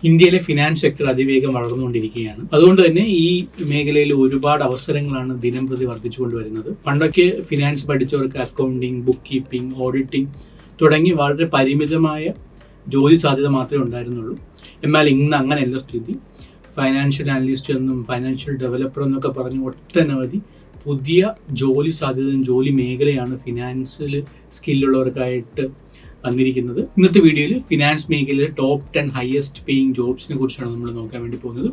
ഇന്ത്യയിലെ finance sector അതിവേഗം വളർന്നുകൊണ്ടിരിക്കുകയാണ്. അതുകൊണ്ട് തന്നെ ഈ മേഖലയിൽ ഒരുപാട് അവസരങ്ങളാണ് ദിനം പ്രതി വർദ്ധിച്ചുകൊണ്ടുവരുന്നത്. പണ്ടൊക്കെ ഫിനാൻസ് പഠിച്ചവർക്ക് അക്കൗണ്ടിങ്, ബുക്ക് കീപ്പിംഗ്, ഓഡിറ്റിംഗ് തുടങ്ങി വളരെ പരിമിതമായ ജോലി സാധ്യത മാത്രമേ ഉണ്ടായിരുന്നുള്ളൂ. എന്നാൽ ഇന്ന് അങ്ങനെയല്ല സ്ഥിതി. ഫൈനാൻഷ്യൽ അനലിസ്റ്റ് എന്നും ഫൈനാൻഷ്യൽ ഡെവലപ്പർ എന്നൊക്കെ പറഞ്ഞ് ഒട്ടനവധി പുതിയ ജോലി സാധ്യതയും ജോലി മേഖലയാണ് ഫിനാൻസിൽ സ്കില്ലുള്ളവർക്കായിട്ട് വന്നിരിക്കുന്നത്. ഇന്നത്തെ വീഡിയോയിൽ ഫിനാൻസ് മേഖലയിലെ ടോപ്പ് 10 ഹയസ്റ്റ് പേയിങ് ജോബ്സിനെ കുറിച്ചാണ് നമ്മൾ നോക്കാൻ വേണ്ടി പോകുന്നത്.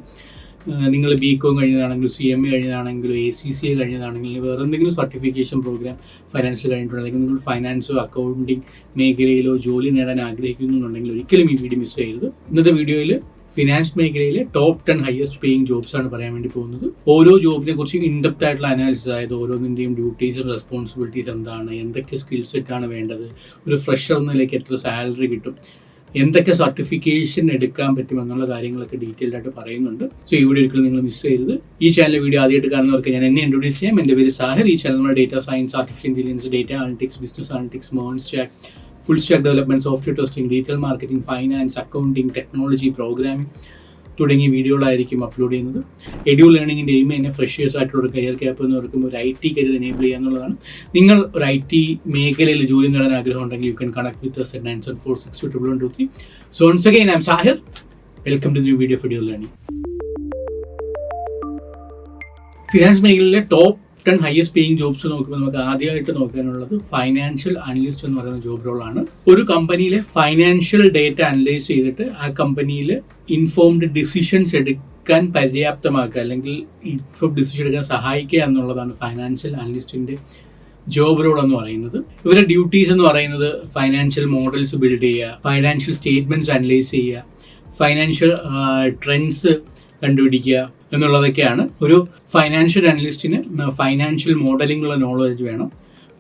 നിങ്ങൾ BCom കഴിഞ്ഞതാണെങ്കിലും CMA കഴിഞ്ഞതാണെങ്കിലും ACCA കഴിഞ്ഞതാണെങ്കിലും വേറെ എന്തെങ്കിലും സർട്ടിഫിക്കേഷൻ പ്രോഗ്രാം ഫൈനാൻസിൽ കഴിഞ്ഞിട്ടുണ്ടെങ്കിൽ നിങ്ങൾ ഫൈനാൻസോ അക്കൗണ്ടിങ് മേഖലയിലോ ജോലി നേടാൻ ആഗ്രഹിക്കുന്നുണ്ടെങ്കിൽ ഒരിക്കലും ഈ വീഡിയോ മിസ് ചെയ്യരുത്. ഇന്നത്തെ വീഡിയോയിൽ ഫിനാൻസ് മേഖലയിലെ ടോപ്പ് 10 ഹയസ്റ്റ് പേയിങ് ജോബ്സ് ആണ് പറയാൻ വേണ്ടി പോകുന്നത്. ഓരോ ജോബിനെ കുറിച്ച് ഇൻഡെപ്ത് ആയിട്ടുള്ള അനാലിസിസ്, അതായത് ഓരോന്നിൻ്റെയും ഡ്യൂട്ടീസും റെസ്പോൺസിബിലിറ്റീസ് എന്താണ്, എന്തൊക്കെ സ്കിൽ സെറ്റാണ് വേണ്ടത്, ഒരു ഫ്രഷർ എന്നതിലേക്ക് എത്ര സാലറി കിട്ടും, എന്തൊക്കെ സർട്ടിഫിക്കേഷൻ എടുക്കാൻ പറ്റും എന്നുള്ള കാര്യങ്ങളൊക്കെ ഡീറ്റെയിൽഡ് ആയിട്ട് പറയുന്നുണ്ട്. സോ ഈ വീഡിയോ ഒരിക്കലും നിങ്ങൾ മിസ് ചെയ്യരുത്. ഈ ചാനൽ വീഡിയോ ആദ്യമായിട്ട് കാണുന്നവർക്ക് ഞാൻ എന്നെ ഇൻട്രൊഡ്യൂസ് ചെയ്യാം. എൻ്റെ പേര് സാഹിർ. ഈ ചാനൽ നമ്മുടെ data science, artificial intelligence, data analytics, business analytics, മോൺ stack, full stack development, software testing, digital marketing, finance, accounting, technology, programming തുടങ്ങിയ വീഡിയോകളായിരിക്കും അപ്ലോഡ് ചെയ്യുന്നത്. എഡ്യൂ ലേണിംഗിൻ്റെ എയിം തന്നെ ഫ്രഷേഴ്സ് ആയിട്ടുള്ള ഒരു കരിയർ ക്യാപ്പ് എന്നവർക്കും ഒരു IT കരിയർ എനേബിൾ ചെയ്യുക എന്നുള്ളതാണ്. നിങ്ങൾ ഒരു IT മേഖലയിൽ ജോലി നേടാൻ ആഗ്രഹം ഉണ്ടെങ്കിൽ you can connect with us at 97462123. So once again, I'm Sahir. Welcome to the new video of Edu Learning. Finance മേഖലയിലെ ടോപ്പ് 10 ഹയസ്റ്റ് പേയിങ് ജോബ്സ് നോക്കുമ്പോൾ നമുക്ക് ആദ്യമായിട്ട് നോക്കാനുള്ളത് ഫൈനാൻഷ്യൽ അനലിസ്റ്റ് എന്ന് പറയുന്ന ജോബ് റോളാണ്. ഒരു കമ്പനിയിലെ ഫൈനാൻഷ്യൽ ഡേറ്റ അനലൈസ് ചെയ്തിട്ട് ആ കമ്പനിയിൽ ഇൻഫോംഡ് ഡിസിഷൻസ് എടുക്കാൻ പര്യാപ്തമാക്കുക, അല്ലെങ്കിൽ ഇൻഫോംഡ് ഡിസിഷൻ എടുക്കാൻ സഹായിക്കുക എന്നുള്ളതാണ് ഫൈനാൻഷ്യൽ അനലിസ്റ്റിൻ്റെ ജോബ് റോൾ എന്ന് പറയുന്നത്. ഇവരുടെ ഡ്യൂട്ടീസ് എന്ന് പറയുന്നത് ഫൈനാൻഷ്യൽ മോഡൽസ് ബിൽഡ് ചെയ്യുക, ഫൈനാൻഷ്യൽ സ്റ്റേറ്റ്മെൻറ്റ്സ് അനലൈസ് ചെയ്യുക, ഫൈനാൻഷ്യൽ ട്രെൻഡ്സ് കണ്ടുപിടിക്കുക എന്നുള്ളതൊക്കെയാണ്. ഒരു ഫൈനാൻഷ്യൽ അനലിസ്റ്റിന് ഫൈനാൻഷ്യൽ മോഡലിംഗുള്ള നോളജ് വേണം.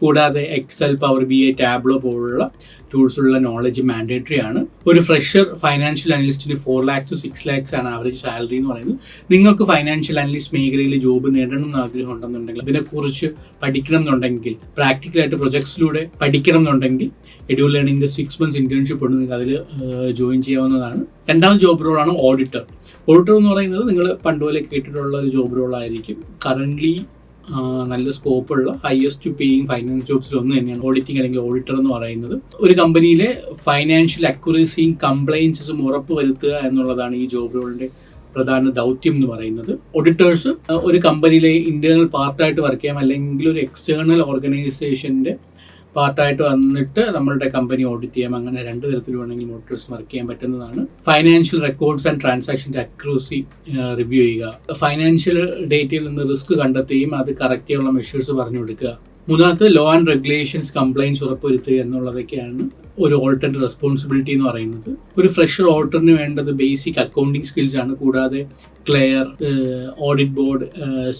കൂടാതെ എക്സൽ, പവർ BI, ടാബ്ലോ പോലുള്ള ടൂൾസുള്ള നോളജ് മാൻഡേറ്ററി ആണ്. ഒരു ഫ്രഷർ ഫൈനാൻഷ്യൽ അനലിസ്റ്റിന് 4 lakh to 6 lakhs ആണ് ആവറേജ് സാലറി എന്ന് പറയുന്നത്. നിങ്ങൾക്ക് ഫൈനാൻഷ്യൽ അനലിസ്റ്റ് മേഖലയിൽ ജോബ് നേടണം എന്ന് ആഗ്രഹം ഉണ്ടെന്നുണ്ടെങ്കിൽ, അതിനെക്കുറിച്ച് പഠിക്കണം എന്നുണ്ടെങ്കിൽ, പ്രാക്ടിക്കലായിട്ട് പ്രൊജക്ട്സിലൂടെ പഠിക്കണം എന്നുണ്ടെങ്കിൽ എഡ്യൂ ലേണിംഗിൻ്റെ 6 months ഇന്റേൺഷിപ്പ് ഉണ്ട്, നിങ്ങൾക്ക് അതിൽ ജോയിൻ ചെയ്യാവുന്നതാണ്. രണ്ടാമത്തെ ജോബ് റോളാണ് ഓഡിറ്റർ. ഓഡിറ്റർ എന്ന് പറയുന്നത് നിങ്ങൾ പണ്ടുപോലെ കേട്ടിട്ടുള്ള ഒരു ജോബ് റോളായിരിക്കും. കറൻ്റ്ലി നല്ല സ്കോപ്പുള്ള ഹയസ്റ്റ് പേയിങ് ഫൈനാൻസ് ജോബ്സിൽ ഒന്ന് തന്നെയാണ് ഓഡിറ്റിംഗ് അല്ലെങ്കിൽ ഓഡിറ്റർ എന്ന് പറയുന്നത്. ഒരു കമ്പനിയിലെ ഫൈനാൻഷ്യൽ അക്യുറസിയും കംപ്ലയൻസസും ഉറപ്പ് വരുത്തുക എന്നുള്ളതാണ് ഈ ജോബ് റോളിന്റെ പ്രധാന ദൗത്യം എന്ന് പറയുന്നത്. ഓഡിറ്റേഴ്സ് ഒരു കമ്പനിയിലെ ഇന്റേണൽ പാർട്ടായിട്ട് വർക്ക് ചെയ്യാം, അല്ലെങ്കിൽ ഒരു എക്സ്റ്റേണൽ ഓർഗനൈസേഷന്റെ പാർട്ടായിട്ട് വന്നിട്ട് നമ്മളുടെ കമ്പനി ഓഡിറ്റ് ചെയ്യാം. അങ്ങനെ 2 തരത്തിൽ വേണമെങ്കിൽ ഓഡിറ്റേഴ്സ് വർക്ക് ചെയ്യാൻ പറ്റുന്നതാണ്. ഫൈനാൻഷ്യൽ റെക്കോർഡ്സ് ആൻഡ് ട്രാൻസാക്ഷൻ്റെ അക്യൂറസി റിവ്യൂ ചെയ്യുക, ഫൈനാൻഷ്യൽ ഡേറ്റയിൽ നിന്ന് റിസ്ക് കണ്ടെത്തുകയും അത് കറക്റ്റ് ചെയ്യാനുള്ള മെഷേഴ്സ് പറഞ്ഞു കൊടുക്കുക. മൂന്നാമത്തെ ലോ ആൻഡ് റെഗുലേഷൻസ് കംപ്ലൈൻസ് ഉറപ്പുവരുത്തുക എന്നുള്ളതൊക്കെയാണ് ഒരു ഓഡിറ്ററിന്റെ റെസ്പോൺസിബിലിറ്റി എന്ന് പറയുന്നത്. ഒരു ഫ്രഷർ ഓഡിറ്ററിന് വേണ്ടത് ബേസിക് അക്കൗണ്ടിങ് സ്കിൽസ് ആണ്. കൂടാതെ Clear, audit board,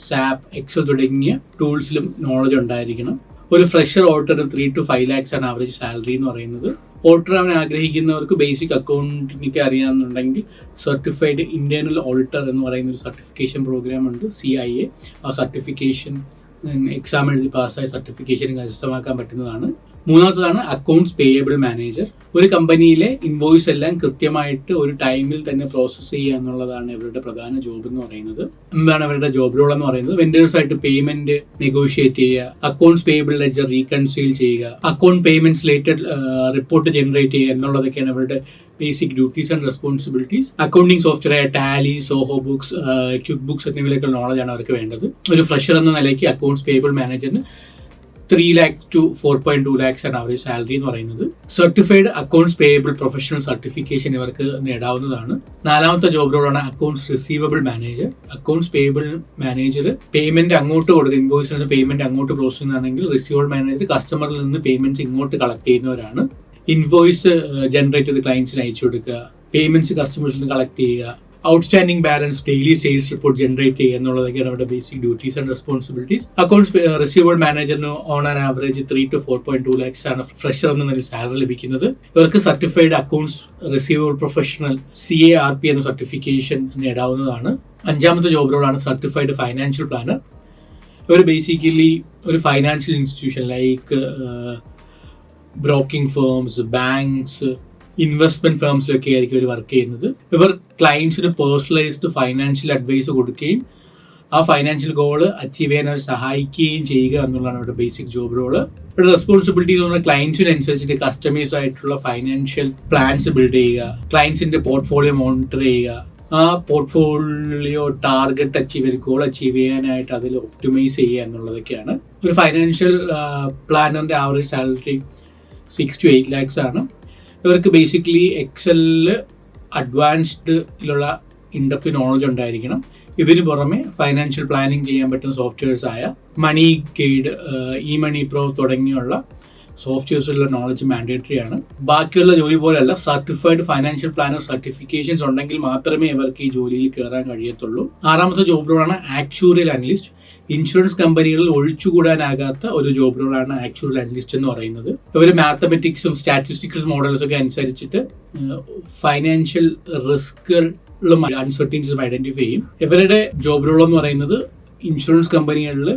SAP, Excel തുടങ്ങിയ ടൂൾസിലും നോളജ് ഉണ്ടായിരിക്കണം. ഒരു ഫ്രഷർ ഓഡിറ്ററിന് 3 to 5 lakhs ആണ് ആവറേജ് സാലറി എന്ന് പറയുന്നത്. ഓഡിറ്റർ ആവാൻ ആഗ്രഹിക്കുന്നവർക്ക് ബേസിക് അക്കൗണ്ടിനൊക്കെ അറിയാമെന്നുണ്ടെങ്കിൽ സർട്ടിഫൈഡ് ഇന്റേണൽ ഓഡിറ്റർ എന്ന് പറയുന്ന ഒരു സർട്ടിഫിക്കേഷൻ പ്രോഗ്രാം ഉണ്ട്, CIA. ആ സർട്ടിഫിക്കേഷൻ എക്സാം എഴുതി പാസ്സായ സർട്ടിഫിക്കേഷൻ കരസ്ഥമാക്കാൻ പറ്റുന്നതാണ്. മൂന്നാമത്തതാണ് അക്കൗണ്ട്സ് പേയബിൾ മാനേജർ. ഒരു കമ്പനിയിലെ ഇൻവോയ്സ് എല്ലാം കൃത്യമായിട്ട് ഒരു ടൈമിൽ തന്നെ പ്രോസസ്സ് ചെയ്യുക എന്നുള്ളതാണ് ഇവരുടെ പ്രധാന ജോബ് എന്ന് പറയുന്നത്. എന്താണ് ഇവരുടെ ജോബ് റോൾ എന്ന് പറയുന്നത്? വെൻഡേഴ്സായിട്ട് പേയ്മെന്റ് നെഗോഷിയേറ്റ് ചെയ്യുക, അക്കൗണ്ട്സ് പേയബിൾ ലെഡ്ജർ റീകൺസൈൽ ചെയ്യുക, account payments related report generate ചെയ്യുക എന്നുള്ളതൊക്കെയാണ് ഇവരുടെ basic duties and responsibilities. Accounting software Tally, Zoho Books, QuickBooks എന്നിവയിലേക്കുള്ള നോളജാണ് അവർക്ക് വേണ്ടത്. ഒരു ഫ്രഷർ എന്ന നിലയ്ക്ക് അക്കൗണ്ട്സ് പേയബിൾ മാനേജറിന് 3 lakh to 4.2 lakhs ആണ് ആവറേജ് സാലറി എന്ന് പറയുന്നത്. Certified accounts payable professional certification ഇവർക്ക് നേടാവുന്നതാണ്. നാലാമത്തെ ജോബ് റോളാണ് accounts receivable manager. Accounts payable manager payment അങ്ങോട്ട് കൊടുക്കുക, ഇൻവോയ്സിൽ നിന്ന് പേയ്മെന്റ് അങ്ങോട്ട് പ്രോസസ് ചെയ്യുന്നതാണെങ്കിൽ റിസീവബിൾ മാനേജർ കസ്റ്റമറിൽ നിന്ന് പേയ്മെന്റ്സ് ഇങ്ങോട്ട് കളക്ട് ചെയ്യുന്നവരാണ്. ഇൻവോയ്സ് ജനറേറ്റ് ചെയ്ത് ക്ലയൻസിന് അയച്ചു കൊടുക്കുക, പേയ്മെന്റ്സ് കസ്റ്റമേഴ്സിൽ നിന്ന് കളക്ട് ചെയ്യുക, outstanding balance daily sales report generate ചെയ്യുക എന്നുള്ളതൊക്കെയാണ് അവരുടെ basic duties and responsibilities. Accounts receivable മാനേജറിന് on an average 3 to 4.2 lakhs ആണ് ഫ്രഷർ എന്ന നിലയിൽ സാലറി ലഭിക്കുന്നത്. ഇവർക്ക് certified accounts receivable professional CARP എന്ന സർട്ടിഫിക്കേഷൻ നേടാവുന്നതാണ്. അഞ്ചാമത്തെ ജോബ് റോളാണ് സർട്ടിഫൈഡ് ഫൈനാൻഷ്യൽ പ്ലാനർ. ഇവർ ബേസിക്കലി ഒരു financial institution like broking firms, banks, investment ഫേംസിലൊക്കെ ആയിരിക്കും ഇവർ വർക്ക് ചെയ്യുന്നത്. ഇവർ ക്ലയൻസിന് പേഴ്സണലൈസ്ഡ് ഫൈനാൻഷ്യൽ അഡ്വൈസ് കൊടുക്കുകയും ആ ഫൈനാൻഷ്യൽ ഗോള് അച്ചീവ് ചെയ്യാൻ അവർ സഹായിക്കുകയും ചെയ്യുക എന്നുള്ളതാണ് അവരുടെ ബേസിക് ജോബ് റോള്. ഇവിടെ റെസ്പോൺസിബിലിറ്റീസ് എന്ന് പറഞ്ഞാൽ ക്ലയൻസിനനുസരിച്ചിട്ട് കസ്റ്റമൈസ് ആയിട്ടുള്ള ഫൈനാൻഷ്യൽ പ്ലാൻസ് ബിൽഡ് ചെയ്യുക, ക്ലയൻസിന്റെ പോർട്ട്ഫോളിയോ മോണിറ്റർ ചെയ്യുക, ആ പോർട്ട്ഫോളിയോ ടാർഗറ്റ് ഗോൾ അച്ചീവ് ചെയ്യാനായിട്ട് അതിൽ ഒപ്റ്റിമൈസ് ചെയ്യുക എന്നുള്ളതൊക്കെയാണ്. ഒരു ഫൈനാൻഷ്യൽ പ്ലാനറിന്റെ ആവറേജ് സാലറി 6 to 8 lakhs ആണ്. ഇവർക്ക് ബേസിക്കലി എക്സലിൽ അഡ്വാൻസ്ഡിലുള്ള ഇൻഡെപ്ത് നോളജ് ഉണ്ടായിരിക്കണം. ഇതിന് പുറമെ ഫൈനാൻഷ്യൽ പ്ലാനിങ് ചെയ്യാൻ പറ്റുന്ന സോഫ്റ്റ്വെയർസ് ആയ money guide, e money pro തുടങ്ങിയുള്ള സോഫ്റ്റ്വെയർസിലുള്ള നോളജ് മാൻഡേറ്ററി ആണ്. ബാക്കിയുള്ള ജോലി പോലെയല്ല, സർട്ടിഫൈഡ് ഫൈനാൻഷ്യൽ പ്ലാനർ സർട്ടിഫിക്കേഷൻസ് ഉണ്ടെങ്കിൽ മാത്രമേ ഇവർക്ക് ഈ ജോലിയിൽ കയറാൻ കഴിയത്തുള്ളൂ. 6ാമത്തെ ജോബ് റോളാണ് ആക്ച്വറിയൽ അനലിസ്റ്റ്. ഇൻഷുറൻസ് കമ്പനികളിൽ ഒഴിച്ചുകൂടാനാകാത്ത ഒരു ജോബ് റോളാണ് ആക്ച്വറിയൽ അനലിസ്റ്റ് എന്ന് പറയുന്നത്. ഇവർ മാത്തമെറ്റിക്സും സ്റ്റാറ്റിസ്റ്റിക്കൽ മോഡൽസും ഒക്കെ അനുസരിച്ചിട്ട് ഫൈനാൻഷ്യൽ റിസ്കുകളും അൺസർട്ടനിറ്റീസും ഐഡന്റിഫൈ ചെയ്യും. ഇവരുടെ ജോബ് റോൾ എന്ന് പറയുന്നത് ഇൻഷുറൻസ് കമ്പനികളിൽ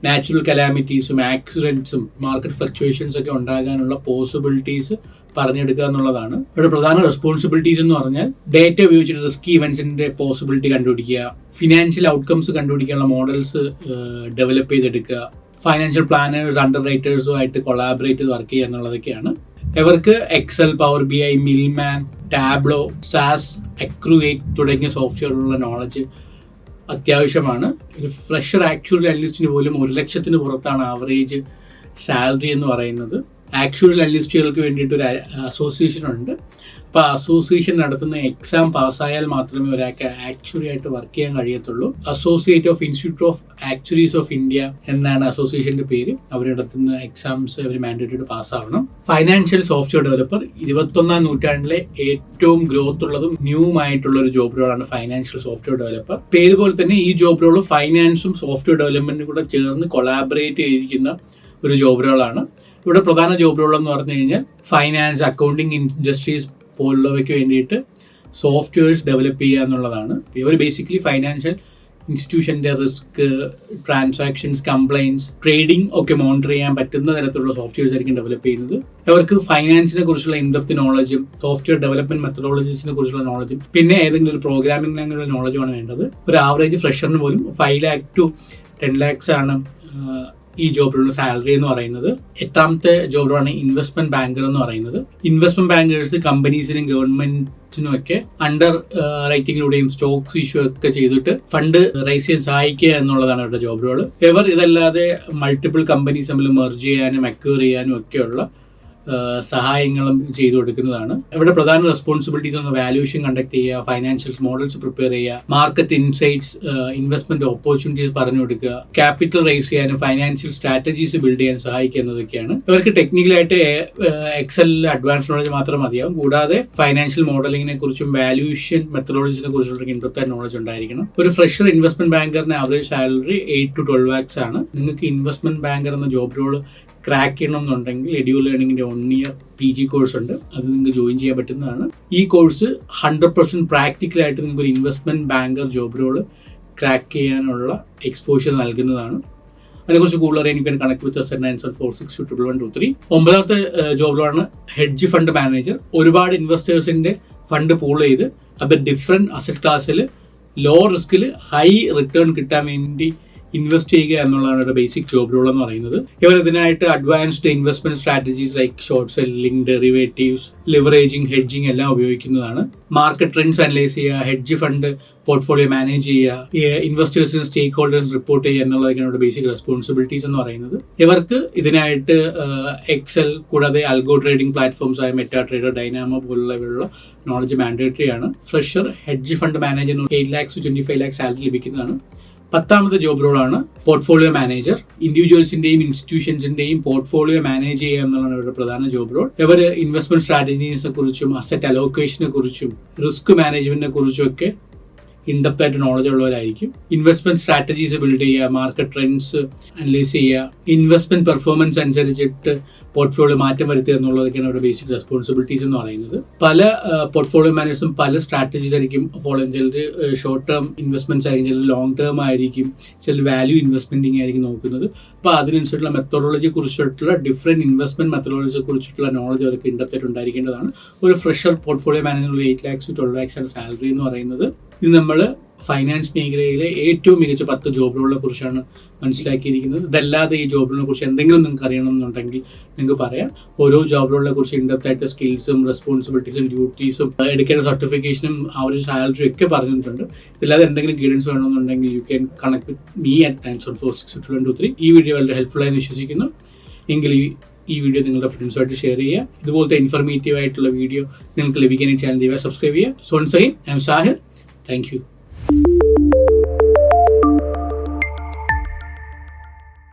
നാച്ചുറൽ കലാമിറ്റീസും ആക്സിഡൻസും മാർക്കറ്റ് ഫ്ലക്ച്വേഷൻസ് ഒക്കെ ഉണ്ടാകാനുള്ള പോസിബിലിറ്റീസ് പറഞ്ഞെടുക്കുക എന്നുള്ളതാണ്. ഇവിടെ പ്രധാന റെസ്പോൺസിബിലിറ്റീസ് എന്ന് പറഞ്ഞാൽ ഡേറ്റ ഉപയോഗിച്ചിട്ട് റിസ്കി ഇവന്റ്സിന്റെ പോസിബിലിറ്റി കണ്ടുപിടിക്കുക, ഫിനാൻഷ്യൽ ഔട്ട്കംസ് കണ്ടുപിടിക്കാനുള്ള മോഡൽസ് ഡെവലപ്പ് ചെയ്തെടുക്കുക, ഫൈനാൻഷ്യൽ പ്ലാനേഴ്സ് അണ്ടർ റൈറ്റേഴ്സുമായിട്ട് കൊളാബറേറ്റ് ചെയ്ത് വർക്ക് ചെയ്യുക എന്നുള്ളതൊക്കെയാണ്. ഇവർക്ക് Excel, power B I, Milliman, Tableau, SAS, അക്രൂവേറ്റ് തുടങ്ങിയ സോഫ്റ്റ്വെയറിലുള്ള നോളജ് അത്യാവശ്യമാണ്. ഒരു ഫ്രഷർ ആക്ച്വൽ അനലിസ്റ്റിന് പോലും 1 ലക്ഷത്തിന് പുറത്താണ് ആവറേജ് സാലറി എന്ന് പറയുന്നത്. ആക്ച്വൽ അനലിസ്റ്റുകൾക്ക് വേണ്ടിയിട്ട് ഒരു അസോസിയേഷൻ ഉണ്ട്. അപ്പോൾ അസോസിയേഷൻ നടത്തുന്ന എക്സാം പാസ്സായാൽ മാത്രമേ ഒരാൾക്ക് ആക്ച്വറി ആയിട്ട് വർക്ക് ചെയ്യാൻ കഴിയത്തുള്ളൂ. Associate of institute of actuaries of India എന്നാണ് അസോസിയേഷന്റെ പേര്. അവർ നടത്തുന്ന എക്സാംസ് അവർ മാൻഡേറ്ററി പാസ്സാവണം. ഫൈനാൻഷ്യൽ സോഫ്റ്റ്വെയർ ഡെവലപ്പർ 21ാം നൂറ്റാണ്ടിലെ ഏറ്റവും ഗ്രോത്ത് ഉള്ളതും ന്യൂമായിട്ടുള്ള ഒരു ജോബ് റോളാണ് ഫൈനാൻഷ്യൽ സോഫ്റ്റ്വെയർ ഡെവലപ്പർ. പേര് പോലെ തന്നെ ഈ ജോബ് റോള് ഫൈനാൻസും സോഫ്റ്റ്വെയർ ഡെവലപ്മെന്റും കൂടെ ചേർന്ന് കൊളാബറേറ്റ് ചെയ്തിരിക്കുന്ന ഒരു ജോബ് റോളാണ്. ഇവിടെ പ്രധാന ജോബ് റോൾ എന്ന് പറഞ്ഞു കഴിഞ്ഞാൽ ഫൈനാൻസ്, അക്കൗണ്ടിങ് ഇൻഡസ്ട്രീസ് പോലുള്ളവയ്ക്ക് വേണ്ടിയിട്ട് സോഫ്റ്റ്വെയർസ് ഡെവലപ്പ് ചെയ്യുക എന്നുള്ളതാണ്. ഇവർ ബേസിക്കലി ഫൈനാൻഷ്യൽ ഇൻസ്റ്റിറ്റ്യൂഷൻ്റെ റിസ്ക്, ട്രാൻസാക്ഷൻസ്, കംപ്ലൈൻസ്, ട്രേഡിംഗ് ഒക്കെ മോണിറ്റർ ചെയ്യാൻ പറ്റുന്ന തരത്തിലുള്ള സോഫ്റ്റ്വെയർസ് ആയിരിക്കും ഡെവലപ്പ് ചെയ്യുന്നത്. അവർക്ക് ഫൈനാൻസിനെ കുറിച്ചുള്ള ഇൻഡെപ്ത് നോളജും സോഫ്റ്റ്വെയർ ഡെവലപ്മെന്റ് മെത്തഡോളജീസിനെ കുറിച്ചുള്ള നോളജും പിന്നെ ഏതെങ്കിലും ഒരു പ്രോഗ്രാമിംഗ് ലാംഗ്വേജ് നോളജുമാണ് വേണ്ടത്. ഒരു ആവറേജ് ഫ്രഷറിന് പോലും 5 lakh to 10 lakhs ആണ് ഈ ജോബിലുള്ള സാലറി എന്ന് പറയുന്നത്. 8ാമത്തെ ജോബാണ് ഇൻവെസ്റ്റ്മെന്റ് ബാങ്കർ എന്ന് പറയുന്നത്. ഇൻവെസ്റ്റ്മെന്റ് ബാങ്കേഴ്സ് കമ്പനീസിനും ഗവൺമെന്റിനും ഒക്കെ അണ്ടർ റൈറ്റിംഗിലൂടെയും സ്റ്റോക്സ് ഇഷ്യൂ ഒക്കെ ചെയ്തിട്ട് ഫണ്ട് റൈസ് ചെയ്യാൻ സഹായിക്കുക എന്നുള്ളതാണ് അവരുടെ ജോബ് റോള്. ഇവർ ഇതല്ലാതെ മൾട്ടിപ്പിൾ കമ്പനീസ് തമ്മിൽ മെർജ് ചെയ്യാനും അക്വയർ ചെയ്യാനും ഒക്കെയുള്ള സഹായങ്ങളും ചെയ്തു കൊടുക്കുന്നതാണ്. ഇവിടെ പ്രധാന റെസ്പോൺസിബിലിറ്റീസ് ഒന്ന് വാല്യൂഷൻ കണ്ടക്ട് ചെയ്യുക, ഫൈനാൻഷ്യൽ മോഡൽസ് പ്രിപ്പയർ ചെയ്യുക, മാർക്കറ്റ് ഇൻസൈറ്റ്സ്, ഇൻവെസ്റ്റ്മെന്റ് ഓപ്പർച്യൂണിറ്റീസ് പറഞ്ഞു കൊടുക്കുക, ക്യാപിറ്റൽ റൈസ് ചെയ്യാനും ഫൈനാൻഷ്യൽ സ്ട്രാറ്റജീസ് ബിൽഡ് ചെയ്യാൻ സഹായിക്കുക എന്നതൊക്കെയാണ്. ഇവർക്ക് ടെക്നിക്കലായിട്ട് എക്സലിൽ അഡ്വാൻസ് നോളജ് മാത്രം മതിയാവും. കൂടാതെ ഫൈനാൻഷ്യൽ മോഡലിങ്ങിനെ കുറിച്ചും വാല്യൂഷൻ മെത്തഡോളജിനെ കുറിച്ചുള്ള ഇൻഡെപ്ത് നോളജ് ഉണ്ടായിരിക്കണം. ഒരു ഫ്രഷർ ഇൻവെസ്റ്റ്മെന്റ് ബാങ്കറിന് ആവറേജ് സാലറി 8 to 12 lakhs ആണ്. നിങ്ങൾക്ക് ഇൻവെസ്റ്റ്മെന്റ് ബാങ്കർ എന്ന ജോബ് റോള് ക്രാക്ക് ചെയ്യണം എന്നുണ്ടെങ്കിൽ എഡ്യൂ ലേണിംഗിന്റെ 1 year PG കോഴ്സ് ഉണ്ട്. അത് നിങ്ങൾക്ക് ജോയിൻ ചെയ്യാൻ പറ്റുന്നതാണ്. ഈ കോഴ്സ് 100% പ്രാക്ടിക്കലായിട്ട് നിങ്ങൾക്ക് ഒരു investment banker job role crack ചെയ്യാനുള്ള എക്സ്പോഷർ നൽകുന്നതാണ്. അതിനെക്കുറിച്ച് കൂടുതൽ അറിയാൻ എനിക്ക് കണക്ട് വിത്ത് 9746211123. 9ാമത്തെ ജോബ് റോളാണ് ഹെഡ്ജ് ഫണ്ട് മാനേജർ. ഒരുപാട് ഇൻവെസ്റ്റേഴ്സിന്റെ ഫണ്ട് പൂൾ ചെയ്ത് അത് ഡിഫറെന്റ് അസറ്റ് ക്ലാസ്സിൽ ലോ റിസ്കിൽ ഹൈ റിട്ടേൺ കിട്ടാൻ വേണ്ടി ഇൻവെസ്റ്റ് ചെയ്യുക എന്നുള്ളതാണ് ഒരു ബേസിക് ജോബ് റോൾ എന്ന് പറയുന്നത്. ഇവർ ഇതിനായിട്ട് advanced investment strategies like short selling, derivatives, leveraging, hedging എല്ലാം ഉപയോഗിക്കുന്നതാണ്. മാർക്കറ്റ് ട്രെൻഡ്സ് അനലൈസ് ചെയ്യുക, ഹെഡ്ജ് ഫണ്ട് പോർട്ട്ഫോളിയോ മാനേജ് ചെയ്യുക, ഇൻവെസ്റ്റേഴ്സിന് സ്റ്റേക്ക് ഹോൾഡേഴ്സ് റിപ്പോർട്ട് ചെയ്യുക എന്നുള്ളതൊക്കെയാണ് ബേസിക് റെസ്പോൺസിബിലിറ്റീസ് എന്ന് പറയുന്നത്. ഇവർക്ക് ഇതിനായിട്ട് എക്സൽ കൂടാതെ അൽഗോ ട്രേഡിംഗ് പ്ലാറ്റ്ഫോംസ് ആയ മെറ്റാ ട്രേഡർ, ഡൈനാമോ പോലുള്ളവയുള്ള നോളജ് മാൻഡേറ്ററി ആണ്. Fresher hedge fund manager 8 lakhs to 25 lakhs salary ലഭിക്കുന്നതാണ്. 10ാമത്തെ ജോബ് റോളാണ് പോർട്ട്ഫോളിയോ മാനേജർ. ഇൻഡിവിജ്വൽസിന്റെയും ഇൻസ്റ്റിറ്റ്യൂഷൻസിന്റെയും പോർട്ട്ഫോളിയോ മാനേജ് ചെയ്യുക എന്നുള്ളതാണ് ഇവരുടെ പ്രധാന ജോബ് റോൾ. ഇവർ ഇൻവെസ്റ്റ്മെന്റ് സ്ട്രാറ്റജീസിനെ കുറിച്ചും അസറ്റ് അലോക്കേഷനെ കുറിച്ചും റിസ്ക് മാനേജ്മെന്റിനെ കുറിച്ചും ഒക്കെ ഇൻഡെപ്ത് ആയിട്ട് നോളജ് ഉള്ളവരായിരിക്കും. ഇൻവെസ്റ്റ്മെന്റ് സ്ട്രാറ്റജീസ് ബിൽഡ് ചെയ്യുക, മാർക്കറ്റ് ട്രെൻഡ്സ് അനലൈസ് ചെയ്യുക, ഇൻവെസ്റ്റ്മെന്റ് പെർഫോമൻസ് അനുസരിച്ചിട്ട് പോർട്ട്ഫോളിയോ മാറ്റം വരുത്തുക എന്നുള്ളതൊക്കെയാണ് അവരുടെ ബേസിക് റെസ്പോൺസിബിലിറ്റീസ് എന്ന് പറയുന്നത്. പല പോർട്ട്ഫോളിയോ മാനേജേഴ്സും പല സ്ട്രാറ്റജീസ് ആയിരിക്കും ഫോളോ ചെയ്യുന്നത്. ചിലർ ഷോർട്ട് ടേം ഇൻവെസ്റ്റ്മെന്റ്സ് ആയിരിക്കും, ചിലർ ലോങ് ടേം ആയിരിക്കും, ചിലർ വാല്യൂ ഇൻവെസ്റ്റ്മെന്റിങ് ആയിരിക്കും നോക്കുന്നത്. അപ്പോൾ അതിനനുസരിച്ചുള്ള മെത്തഡോളജിയെ കുറിച്ചിട്ടുള്ള ഡിഫറെന്റ് ഇൻവെസ്റ്റ്മെന്റ് മെത്തഡോളജിയെ കുറിച്ചിട്ടുള്ള നോളജ് അവർക്ക് ഇൻഡെപ്ത് ആയിട്ട് ഉണ്ടായിരിക്കേണ്ടതാണ്. ഒരു fresher portfolio manager 8 lakhs to 12 lakhs ആണ് സാലറി എന്ന് പറയുന്നത്. ഇത് നമ്മൾ ഫൈനാൻസ് മേഖലയിലെ ഏറ്റവും മികച്ച 10 ജോബ് റോളുകളെ കുറിച്ചാണ് മനസ്സിലാക്കിയിരിക്കുന്നത്. ഇതല്ലാതെ ഈ ജോബ് റോളിനെ കുറിച്ച് എന്തെങ്കിലും നിങ്ങൾക്ക് അറിയണമെന്നുണ്ടെങ്കിൽ നിങ്ങൾക്ക് പറയാം. ഓരോ ജോബ് റോളിനെ കുറിച്ച് ഇൻഡെപ്ത് ആയിട്ട് സ്കിൽസും റെസ്പോൺസിബിലിറ്റീസും ഡ്യൂട്ടീസും എടുക്കേണ്ട സർട്ടിഫിക്കേഷനും ആ ഒരു സാലറി ഒക്കെ പറഞ്ഞിട്ടുണ്ട്. ഇല്ലാതെ എന്തെങ്കിലും ഗൈഡൻസ് വേണമെന്നുണ്ടെങ്കിൽ you can connect with me at 9746223. ഈ വീഡിയോ വളരെ ഹെൽപ്ഫുൾ ആയി വിശ്വസിക്കുന്നു. എങ്കിൽ ഈ വീഡിയോ നിങ്ങളുടെ ഫ്രണ്ട്സുമായിട്ട് ഷെയർ ചെയ്യുക. ഇതുപോലത്തെ ഇൻഫർമേറ്റീവ് ആയിട്ടുള്ള വീഡിയോ നിങ്ങൾക്ക് ലഭിക്കാൻ ഈ ചാനൽ സബ്സ്ക്രൈബ് ചെയ്യുക. So once again I am Sahir. Thank U.